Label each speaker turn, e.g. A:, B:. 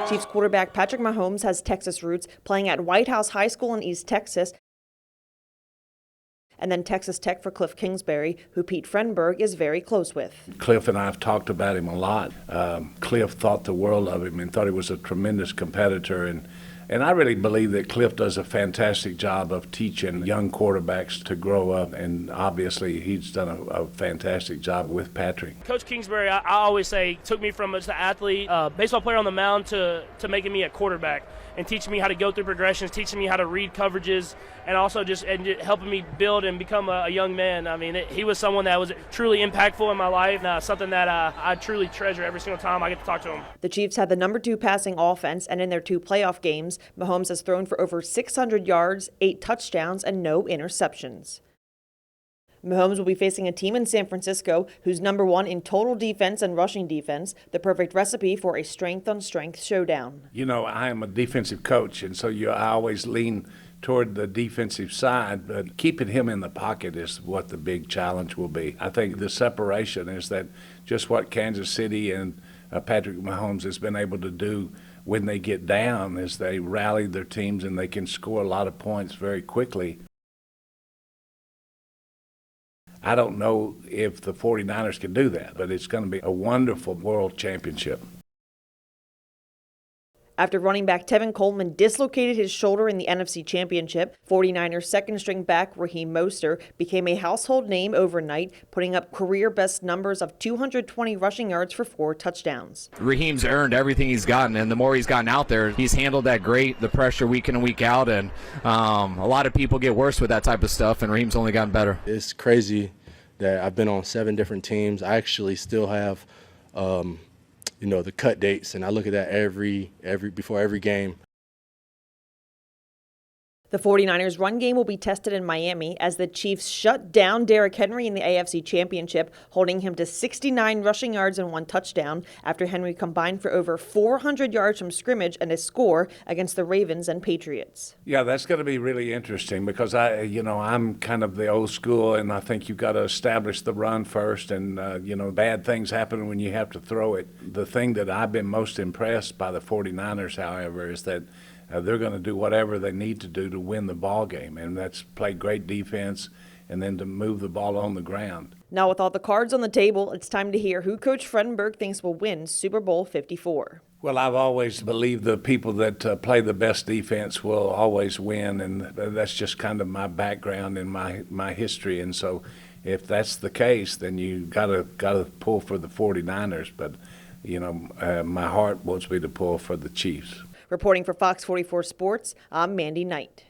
A: Chiefs quarterback Patrick Mahomes has Texas roots, playing at White House High School in East Texas, and then Texas Tech for Cliff Kingsbury, who Pete Fredenburg is very close with.
B: Cliff and I have talked about him a lot. Cliff thought the world of him and thought he was a tremendous competitor. And I really believe that Cliff does a fantastic job of teaching young quarterbacks to grow up, and obviously he's done a fantastic job with Patrick.
C: Coach Kingsbury, I always say, took me from just an athlete, baseball player on the mound to making me a quarterback and teaching me how to go through progressions, teaching me how to read coverages, and also just helping me build and become a young man. I mean, he was someone that was truly impactful in my life, something that I truly treasure every single time I get to talk to him.
A: The Chiefs had the #2 passing offense, and in their 2 playoff games, Mahomes has thrown for over 600 yards, 8 touchdowns, and no interceptions. Mahomes will be facing a team in San Francisco who's #1 in total defense and rushing defense, the perfect recipe for a strength-on-strength showdown.
B: You know, I am a defensive coach, and so I always lean toward the defensive side, but keeping him in the pocket is what the big challenge will be. I think the separation is that just what Kansas City and Patrick Mahomes has been able to do when they get down is they rally their teams and they can score a lot of points very quickly. I don't know if the 49ers can do that, but it's going to be a wonderful world championship.
A: After running back Tevin Coleman dislocated his shoulder in the NFC Championship, 49ers second-string back Raheem Mostert became a household name overnight, putting up career-best numbers of 220 rushing yards for 4 touchdowns.
D: Raheem's earned everything he's gotten, and the more he's gotten out there, he's handled that great, the pressure week in and week out, and a lot of people get worse with that type of stuff, and Raheem's only gotten better.
E: It's crazy that I've been on 7 different teams. I actually still have the cut dates, and I look at that before every game.
A: The 49ers' run game will be tested in Miami as the Chiefs shut down Derrick Henry in the AFC Championship, holding him to 69 rushing yards and 1 touchdown after Henry combined for over 400 yards from scrimmage and a score against the Ravens and Patriots.
B: Yeah, that's going to be really interesting because I'm kind of the old school, and I think you've got to establish the run first, and bad things happen when you have to throw it. The thing that I've been most impressed by the 49ers, however, is that they're going to do whatever they need to do to win the ball game, and that's play great defense and then to move the ball on the ground.
A: Now, with all the cards on the table, it's time to hear who Coach Fredenburg thinks will win Super Bowl 54.
B: Well, I've always believed the people that play the best defense will always win, and that's just kind of my background and my history. And so if that's the case, then you got to pull for the 49ers. But, my heart wants me to pull for the Chiefs.
A: Reporting for Fox 44 Sports, I'm Mandy Knight.